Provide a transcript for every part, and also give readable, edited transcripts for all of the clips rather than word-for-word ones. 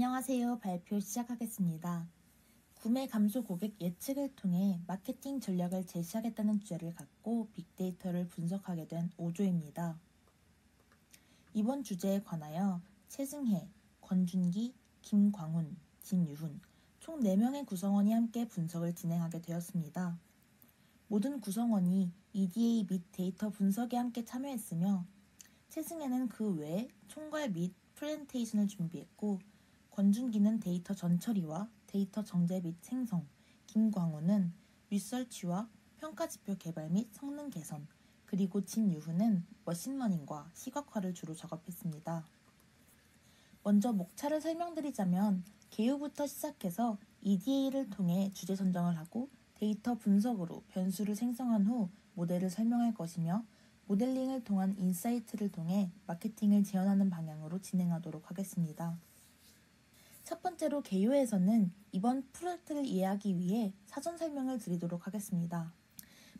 안녕하세요. 발표 시작하겠습니다. 구매 감소 고객 예측을 통해 마케팅 전략을 제시하겠다는 주제를 갖고 빅데이터를 분석하게 된 5조입니다. 이번 주제에 관하여 최승혜, 권준기, 김광훈, 진유훈 총 4명의 구성원이 함께 분석을 진행하게 되었습니다. 모든 구성원이 EDA 및 데이터 분석에 함께 참여했으며 최승혜는 그 외에 총괄 및 프레젠테이션을 준비했고 권준기는 데이터 전처리와 데이터 정제 및 생성, 김광우는 리서치와 평가지표 개발 및 성능 개선, 그리고 진유훈은 머신러닝과 시각화를 주로 작업했습니다. 먼저 목차를 설명드리자면 개요부터 시작해서 EDA를 통해 주제 선정을 하고 데이터 분석으로 변수를 생성한 후 모델을 설명할 것이며 모델링을 통한 인사이트를 통해 마케팅을 재현하는 방향으로 진행하도록 하겠습니다. 첫 번째로 개요에서는 이번 프로젝트를 이해하기 위해 사전 설명을 드리도록 하겠습니다.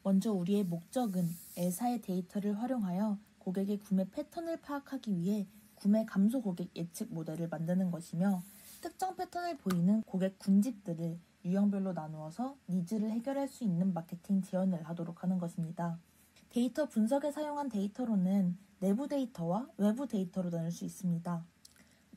먼저 우리의 목적은 L사의 데이터를 활용하여 고객의 구매 패턴을 파악하기 위해 구매 감소 고객 예측 모델을 만드는 것이며 특정 패턴을 보이는 고객 군집들을 유형별로 나누어서 니즈를 해결할 수 있는 마케팅 재현을 하도록 하는 것입니다. 데이터 분석에 사용한 데이터로는 내부 데이터와 외부 데이터로 나눌 수 있습니다.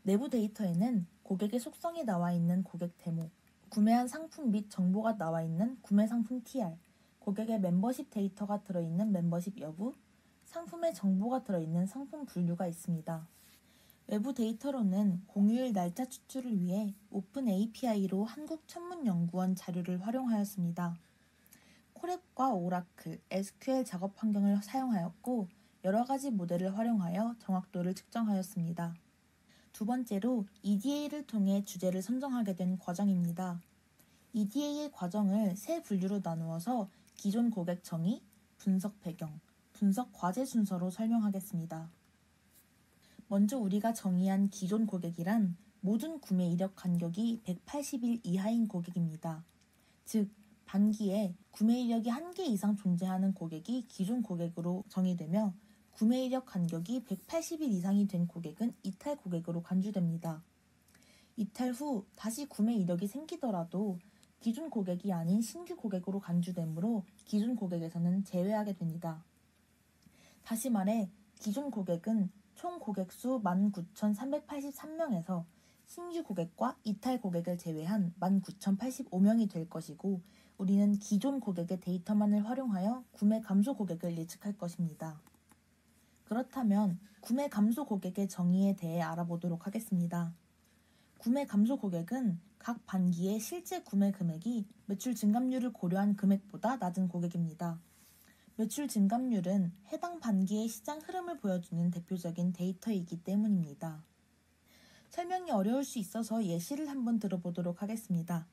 내부 데이터에는 고객의 속성이 나와 있는 고객 데모, 구매한 상품 및 정보가 나와 있는 구매 상품 TR, 고객의 멤버십 데이터가 들어있는 멤버십 여부, 상품의 정보가 들어있는 상품 분류가 있습니다. 외부 데이터로는 공휴일 날짜 추출을 위해 오픈 API로 한국천문연구원 자료를 활용하였습니다. 코랩과 오라클, SQL 작업 환경을 사용하였고 여러 가지 모델을 활용하여 정확도를 측정하였습니다. 두 번째로 EDA를 통해 주제를 선정하게 된 과정입니다. EDA의 과정을 세 분류로 나누어서 기존 고객 정의, 분석 배경, 분석 과제 순서로 설명하겠습니다. 먼저 우리가 정의한 기존 고객이란 모든 구매 이력 간격이 180일 이하인 고객입니다. 즉, 반기에 구매 이력이 1개 이상 존재하는 고객이 기존 고객으로 정의되며 구매 이력 간격이 180일 이상이 된 고객은 이탈 고객으로 간주됩니다. 이탈 후 다시 구매 이력이 생기더라도 기존 고객이 아닌 신규 고객으로 간주되므로 기존 고객에서는 제외하게 됩니다. 다시 말해 기존 고객은 총 고객수 19,383명에서 신규 고객과 이탈 고객을 제외한 19,085명이 될 것이고 우리는 기존 고객의 데이터만을 활용하여 구매 감소 고객을 예측할 것입니다. 그렇다면 구매 감소 고객의 정의에 대해 알아보도록 하겠습니다. 구매 감소 고객은 각 반기의 실제 구매 금액이 매출 증감률을 고려한 금액보다 낮은 고객입니다. 매출 증감률은 해당 반기의 시장 흐름을 보여주는 대표적인 데이터이기 때문입니다. 설명이 어려울 수 있어서 예시를 한번 들어보도록 하겠습니다.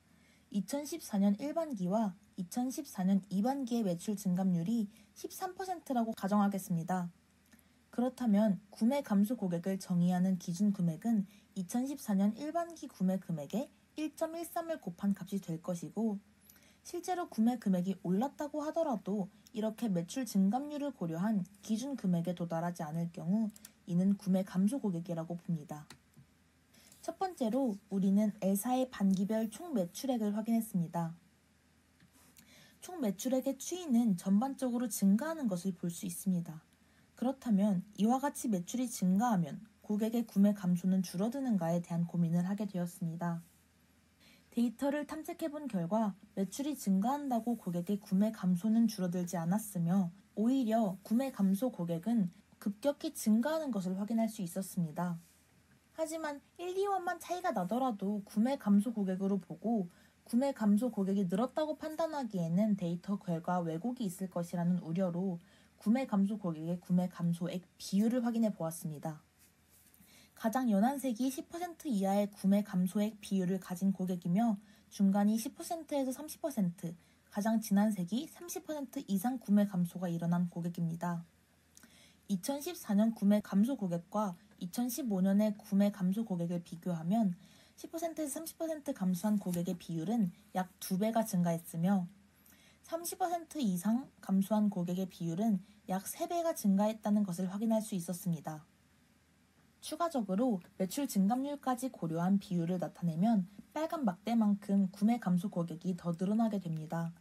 2014년 1반기와 2014년 2반기의 매출 증감률이 13%라고 가정하겠습니다. 그렇다면 구매 감소 고객을 정의하는 기준 금액은 2014년 1반기 구매 금액에 1.13을 곱한 값이 될 것이고 실제로 구매 금액이 올랐다고 하더라도 이렇게 매출 증감률을 고려한 기준 금액에 도달하지 않을 경우 이는 구매 감소 고객이라고 봅니다. 첫 번째로 우리는 L사의 반기별 총 매출액을 확인했습니다. 총 매출액의 추이는 전반적으로 증가하는 것을 볼 수 있습니다. 그렇다면 이와 같이 매출이 증가하면 고객의 구매 감소는 줄어드는가에 대한 고민을 하게 되었습니다. 데이터를 탐색해본 결과 매출이 증가한다고 고객의 구매 감소는 줄어들지 않았으며 오히려 구매 감소 고객은 급격히 증가하는 것을 확인할 수 있었습니다. 하지만 1, 2원만 차이가 나더라도 구매 감소 고객으로 보고 구매 감소 고객이 늘었다고 판단하기에는 데이터 결과 왜곡이 있을 것이라는 우려로 구매 감소 고객의 구매 감소액 비율을 확인해 보았습니다. 가장 연한 색이 10% 이하의 구매 감소액 비율을 가진 고객이며 중간이 10%에서 30%, 가장 진한 색이 30% 이상 구매 감소가 일어난 고객입니다. 2014년 구매 감소 고객과 2015년의 구매 감소 고객을 비교하면 10%에서 30% 감소한 고객의 비율은 약 2배가 증가했으며 30% 이상 감소한 고객의 비율은 약 3배가 증가했다는 것을 확인할 수 있었습니다. 추가적으로 매출 증감률까지 고려한 비율을 나타내면 빨간 막대만큼 구매 감소 고객이 더 늘어나게 됩니다.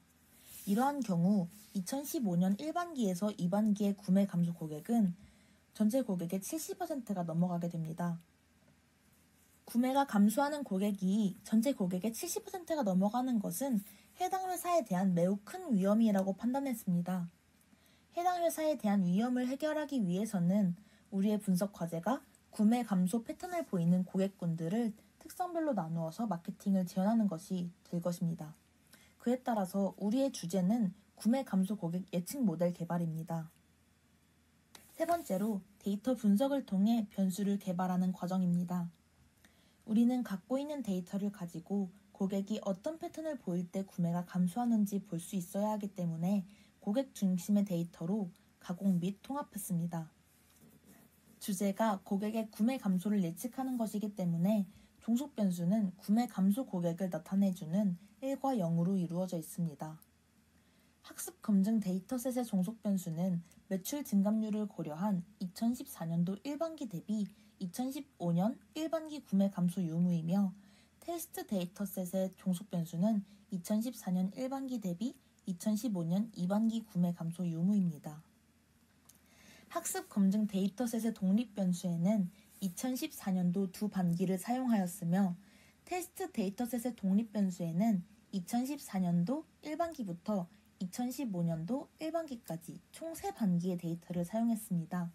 이러한 경우 2015년 1반기에서 2반기의 구매 감소 고객은 전체 고객의 70%가 넘어가게 됩니다. 구매가 감소하는 고객이 전체 고객의 70%가 넘어가는 것은 해당 회사에 대한 매우 큰 위험이라고 판단했습니다. 해당 회사에 대한 위험을 해결하기 위해서는 우리의 분석 과제가 구매 감소 패턴을 보이는 고객군들을 특성별로 나누어서 마케팅을 지원하는 것이 될 것입니다. 그에 따라서 우리의 주제는 구매 감소 고객 예측 모델 개발입니다. 세 번째로 데이터 분석을 통해 변수를 개발하는 과정입니다. 우리는 갖고 있는 데이터를 가지고 고객이 어떤 패턴을 보일 때 구매가 감소하는지 볼 수 있어야 하기 때문에 고객 중심의 데이터로 가공 및 통합했습니다. 주제가 고객의 구매 감소를 예측하는 것이기 때문에 종속 변수는 구매 감소 고객을 나타내주는 1과 0으로 이루어져 있습니다. 학습 검증 데이터셋의 종속 변수는 매출 증감률을 고려한 2014년도 1반기 대비 2015년 1반기 구매 감소 유무이며 테스트 데이터셋의 종속 변수는 2014년 1반기 대비 2015년 2반기 구매 감소 유무입니다. 학습 검증 데이터셋의 독립 변수에는 2014년도 두 반기를 사용하였으며 테스트 데이터셋의 독립 변수에는 2014년도 1반기부터 2015년도 1반기까지 총 3반기의 데이터를 사용했습니다.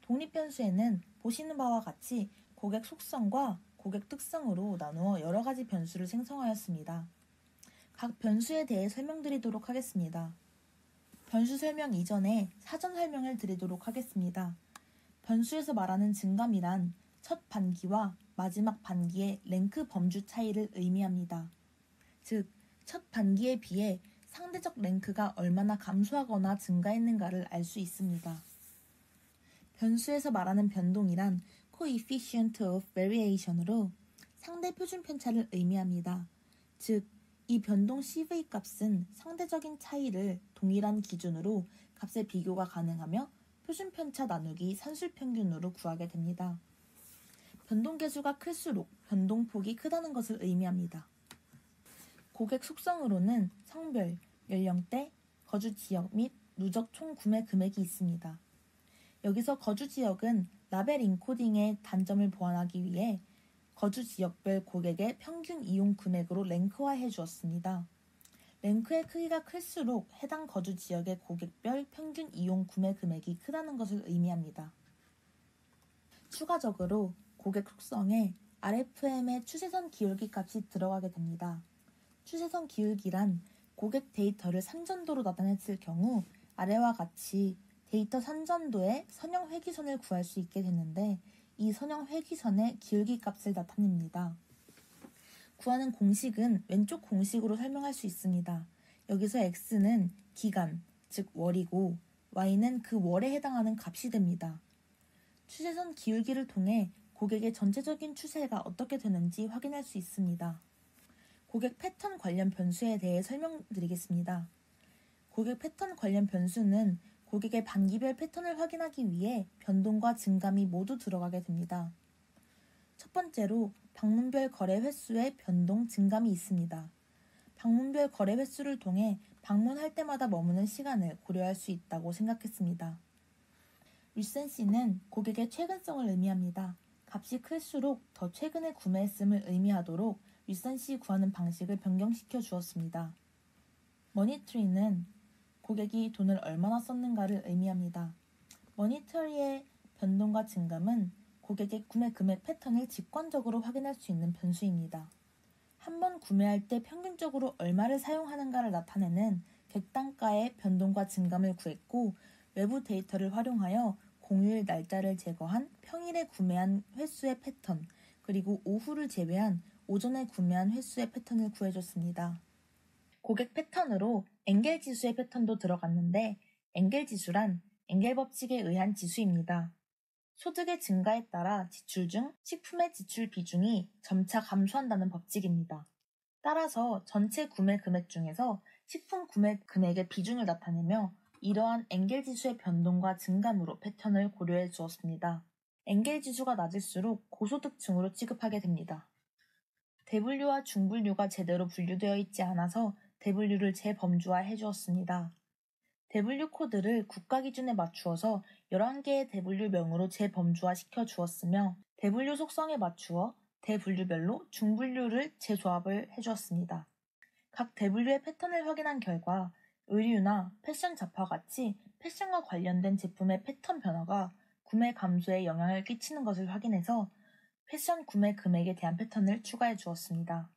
독립 변수에는 보시는 바와 같이 고객 속성과 고객 특성으로 나누어 여러 가지 변수를 생성하였습니다. 각 변수에 대해 설명드리도록 하겠습니다. 변수 설명 이전에 사전 설명을 드리도록 하겠습니다. 변수에서 말하는 증감이란 첫 반기와 마지막 반기의 랭크 범주 차이를 의미합니다. 즉, 첫 반기에 비해 상대적 랭크가 얼마나 감소하거나 증가했는가를 알 수 있습니다. 변수에서 말하는 변동이란 coefficient of variation으로 상대 표준 편차를 의미합니다. 즉, 이 변동 CV 값은 상대적인 차이를 동일한 기준으로 값의 비교가 가능하며 표준 편차 나누기 산술평균으로 구하게 됩니다. 변동 계수가 클수록 변동폭이 크다는 것을 의미합니다. 고객 속성으로는 성별, 연령대, 거주 지역 및 누적 총 구매 금액이 있습니다. 여기서 거주 지역은 라벨 인코딩의 단점을 보완하기 위해 거주 지역별 고객의 평균 이용 금액으로 랭크화해 주었습니다. 랭크의 크기가 클수록 해당 거주 지역의 고객별 평균 이용 구매 금액이 크다는 것을 의미합니다. 추가적으로 고객 속성에 RFM의 추세선 기울기 값이 들어가게 됩니다. 추세선 기울기란 고객 데이터를 산전도로 나타냈을 경우 아래와 같이 데이터 산전도의 선형 회귀선을 구할 수 있게 되는데 이 선형 회귀선의 기울기 값을 나타냅니다. 구하는 공식은 왼쪽 공식으로 설명할 수 있습니다. 여기서 x는 기간, 즉 월이고 y는 그 월에 해당하는 값이 됩니다. 추세선 기울기를 통해 고객의 전체적인 추세가 어떻게 되는지 확인할 수 있습니다. 고객 패턴 관련 변수에 대해 설명드리겠습니다. 고객 패턴 관련 변수는 고객의 반기별 패턴을 확인하기 위해 변동과 증감이 모두 들어가게 됩니다. 첫 번째로 방문별 거래 횟수의 변동, 증감이 있습니다. 방문별 거래 횟수를 통해 방문할 때마다 머무는 시간을 고려할 수 있다고 생각했습니다. 리센시는 고객의 최근성을 의미합니다. 값이 클수록 더 최근에 구매했음을 의미하도록 리센시 구하는 방식을 변경시켜 주었습니다. 머니트리는 고객이 돈을 얼마나 썼는가를 의미합니다. 머니터리의 변동과 증감은 고객의 구매 금액 패턴을 직관적으로 확인할 수 있는 변수입니다. 한 번 구매할 때 평균적으로 얼마를 사용하는가를 나타내는 객단가의 변동과 증감을 구했고 외부 데이터를 활용하여 공휴일 날짜를 제거한 평일에 구매한 횟수의 패턴 그리고 오후를 제외한 오전에 구매한 횟수의 패턴을 구해줬습니다. 고객 패턴으로 엥겔 지수의 패턴도 들어갔는데 엥겔 지수란 엥겔 법칙에 의한 지수입니다. 소득의 증가에 따라 지출 중 식품의 지출 비중이 점차 감소한다는 법칙입니다. 따라서 전체 구매 금액 중에서 식품 구매 금액의 비중을 나타내며 이러한 엥겔 지수의 변동과 증감으로 패턴을 고려해 주었습니다. 엔겔 지수가 낮을수록 고소득층으로 취급하게 됩니다. 대분류와 중분류가 제대로 분류되어 있지 않아서 대분류를 재범주화해 주었습니다. 대분류 코드를 국가 기준에 맞추어서 11개의 대분류명으로 재범주화시켜 주었으며 대분류 속성에 맞추어 대분류별로 중분류를 재조합을 해주었습니다. 각 대분류의 패턴을 확인한 결과 의류나 패션 잡화 같이 패션과 관련된 제품의 패턴 변화가 구매 감소에 영향을 끼치는 것을 확인해서 패션 구매 금액에 대한 패턴을 추가해 주었습니다.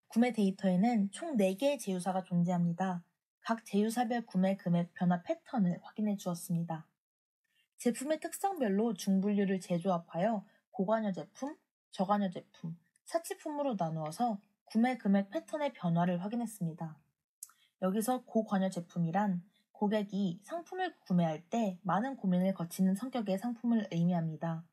구매 데이터에는 총 4개의 제휴사가 존재합니다. 각 제휴사별 구매 금액 변화 패턴을 확인해 주었습니다. 제품의 특성별로 중분류를 재조합하여 고관여 제품, 저관여 제품, 사치품으로 나누어서 구매 금액 패턴의 변화를 확인했습니다. 여기서 고관여 제품이란 고객이 상품을 구매할 때 많은 고민을 거치는 성격의 상품을 의미합니다.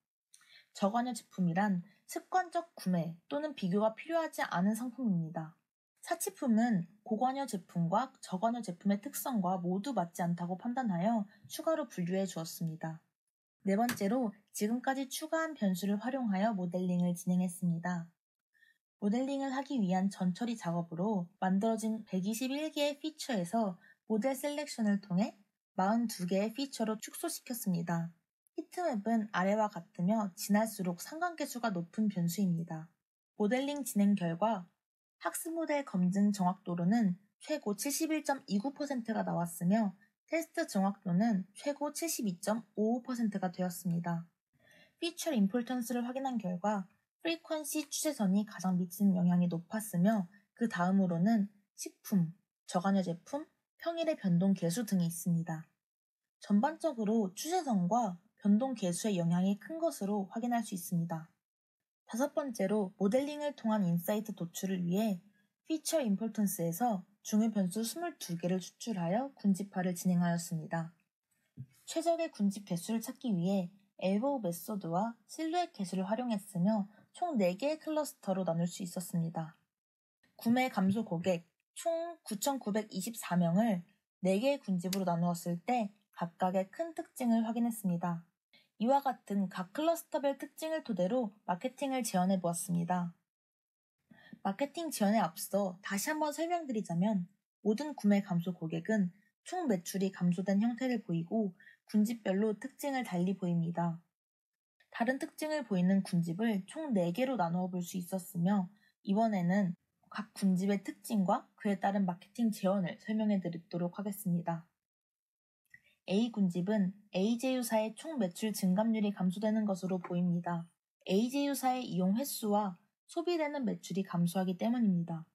저관여 제품이란 습관적 구매 또는 비교가 필요하지 않은 상품입니다. 사치품은 고관여 제품과 저관여 제품의 특성과 모두 맞지 않다고 판단하여 추가로 분류해 주었습니다. 네 번째로 지금까지 추가한 변수를 활용하여 모델링을 진행했습니다. 모델링을 하기 위한 전처리 작업으로 만들어진 121개의 피처에서 모델 셀렉션을 통해 42개의 피처로 축소시켰습니다. 히트맵은 아래와 같으며 지날수록 상관계수가 높은 변수입니다. 모델링 진행 결과 학습 모델 검증 정확도로는 최고 71.29%가 나왔으며 테스트 정확도는 최고 72.55%가 되었습니다. 피처 임포턴스를 확인한 결과 프리퀀시 추세선이 가장 미치는 영향이 높았으며 그 다음으로는 식품, 저관여 제품, 평일의 변동 계수 등이 있습니다. 전반적으로 추세선과 변동 계수의 영향이 큰 것으로 확인할 수 있습니다. 다섯 번째로 모델링을 통한 인사이트 도출을 위해 피처 임포턴스에서 중요 변수 22개를 추출하여 군집화를 진행하였습니다. 최적의 군집 개수를 찾기 위해 엘보우 메소드와 실루엣 개수를 활용했으며 총 4개의 클러스터로 나눌 수 있었습니다. 구매 감소 고객 총 9,924명을 4개의 군집으로 나누었을 때 각각의 큰 특징을 확인했습니다. 이와 같은 각 클러스터별 특징을 토대로 마케팅을 제안해 보았습니다. 마케팅 지원에 앞서 다시 한번 설명드리자면 모든 구매 감소 고객은 총 매출이 감소된 형태를 보이고 군집별로 특징을 달리 보입니다. 다른 특징을 보이는 군집을 총 4개로 나누어 볼 수 있었으며 이번에는 각 군집의 특징과 그에 따른 마케팅 제언을 설명해 드리도록 하겠습니다. A 군집은 A 제휴사의 총 매출 증감률이 감소되는 것으로 보입니다. A 제휴사의 이용 횟수와 소비되는 매출이 감소하기 때문입니다.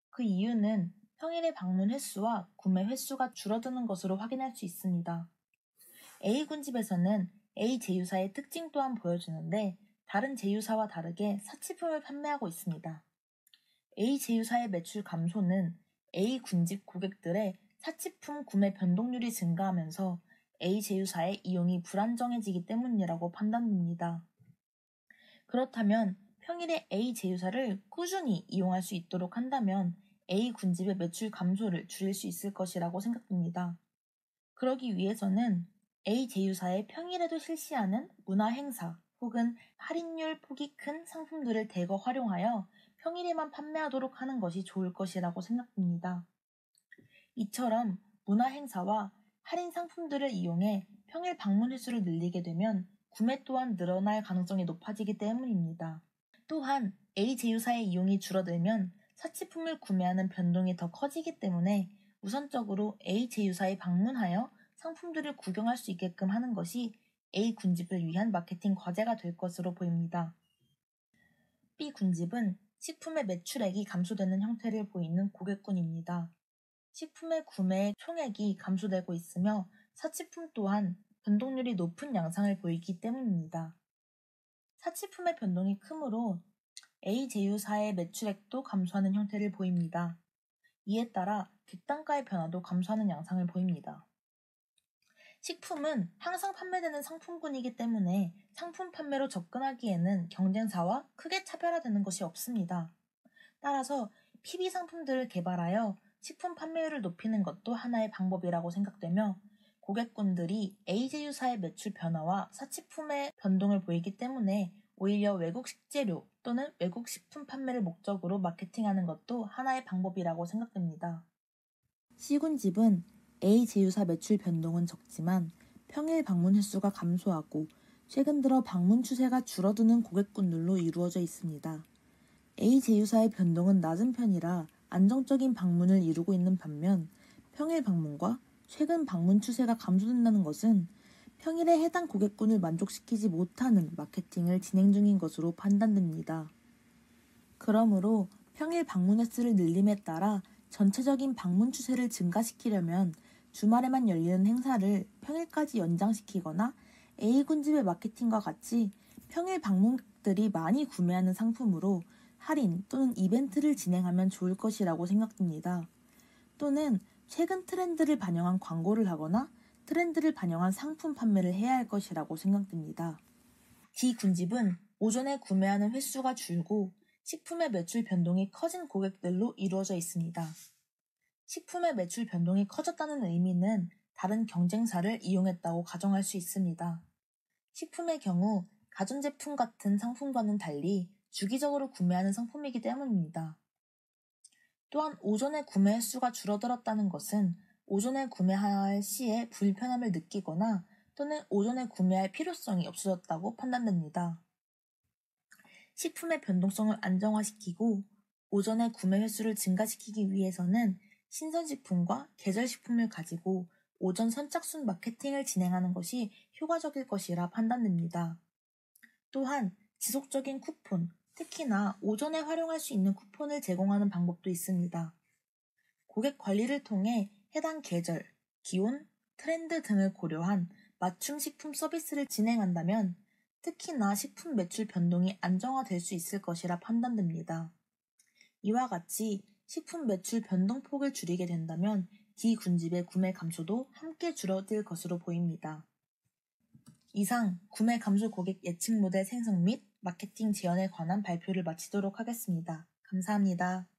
그 이유는 평일의 방문 횟수와 구매 횟수가 줄어드는 것으로 확인할 수 있습니다. A 군집에서는 A 제휴사의 특징 또한 보여주는데 다른 제휴사와 다르게 사치품을 판매하고 있습니다. A 제휴사의 매출 감소는 A 군집 고객들의 사치품 구매 변동률이 증가하면서 A 제휴사의 이용이 불안정해지기 때문이라고 판단됩니다. 그렇다면 평일에 A 제휴사를 꾸준히 이용할 수 있도록 한다면 A 군집의 매출 감소를 줄일 수 있을 것이라고 생각됩니다. 그러기 위해서는 A 제휴사의 평일에도 실시하는 문화 행사 혹은 할인율 폭이 큰 상품들을 대거 활용하여 평일에만 판매하도록 하는 것이 좋을 것이라고 생각됩니다. 이처럼 문화 행사와 할인 상품들을 이용해 평일 방문 횟수를 늘리게 되면 구매 또한 늘어날 가능성이 높아지기 때문입니다. 또한 A 제휴사의 이용이 줄어들면 사치품을 구매하는 변동이 더 커지기 때문에 우선적으로 A 제휴사에 방문하여 상품들을 구경할 수 있게끔 하는 것이 A 군집을 위한 마케팅 과제가 될 것으로 보입니다. B 군집은 식품의 매출액이 감소되는 형태를 보이는 고객군입니다. 식품의 구매 총액이 감소되고 있으며 사치품 또한 변동률이 높은 양상을 보이기 때문입니다. 사치품의 변동이 크므로 A 제휴사의 매출액도 감소하는 형태를 보입니다. 이에 따라 객단가의 변화도 감소하는 양상을 보입니다. 식품은 항상 판매되는 상품군이기 때문에 상품 판매로 접근하기에는 경쟁사와 크게 차별화되는 것이 없습니다. 따라서 PB 상품들을 개발하여 식품 판매율을 높이는 것도 하나의 방법이라고 생각되며 고객군들이 A제휴사의 매출 변화와 사치품의 변동을 보이기 때문에 오히려 외국 식재료 또는 외국 식품 판매를 목적으로 마케팅하는 것도 하나의 방법이라고 생각됩니다. C군집은 A제휴사 매출 변동은 적지만 평일 방문 횟수가 감소하고 최근 들어 방문 추세가 줄어드는 고객군들로 이루어져 있습니다. A제휴사의 변동은 낮은 편이라 안정적인 방문을 이루고 있는 반면 평일 방문과 최근 방문 추세가 감소된다는 것은 평일에 해당 고객군을 만족시키지 못하는 마케팅을 진행 중인 것으로 판단됩니다. 그러므로 평일 방문 횟수를 늘림에 따라 전체적인 방문 추세를 증가시키려면 주말에만 열리는 행사를 평일까지 연장시키거나 A군집의 마케팅과 같이 평일 방문객들이 많이 구매하는 상품으로 할인 또는 이벤트를 진행하면 좋을 것이라고 생각됩니다. 또는 최근 트렌드를 반영한 광고를 하거나 트렌드를 반영한 상품 판매를 해야 할 것이라고 생각됩니다. D군집은 오전에 구매하는 횟수가 줄고 식품의 매출 변동이 커진 고객들로 이루어져 있습니다. 식품의 매출 변동이 커졌다는 의미는 다른 경쟁사를 이용했다고 가정할 수 있습니다. 식품의 경우 가전제품 같은 상품과는 달리 주기적으로 구매하는 상품이기 때문입니다. 또한 오전에 구매 횟수가 줄어들었다는 것은 오전에 구매할 시에 불편함을 느끼거나 또는 오전에 구매할 필요성이 없어졌다고 판단됩니다. 식품의 변동성을 안정화시키고 오전에 구매 횟수를 증가시키기 위해서는 신선식품과 계절식품을 가지고 오전 선착순 마케팅을 진행하는 것이 효과적일 것이라 판단됩니다. 또한 지속적인 쿠폰, 특히나 오전에 활용할 수 있는 쿠폰을 제공하는 방법도 있습니다. 고객 관리를 통해 해당 계절, 기온, 트렌드 등을 고려한 맞춤 식품 서비스를 진행한다면 특히나 식품 매출 변동이 안정화될 수 있을 것이라 판단됩니다. 이와 같이 식품 매출 변동폭을 줄이게 된다면 D군집의 구매 감소도 함께 줄어들 것으로 보입니다. 이상 구매 감소 고객 예측 모델 생성 및 마케팅 지원에 관한 발표를 마치도록 하겠습니다. 감사합니다.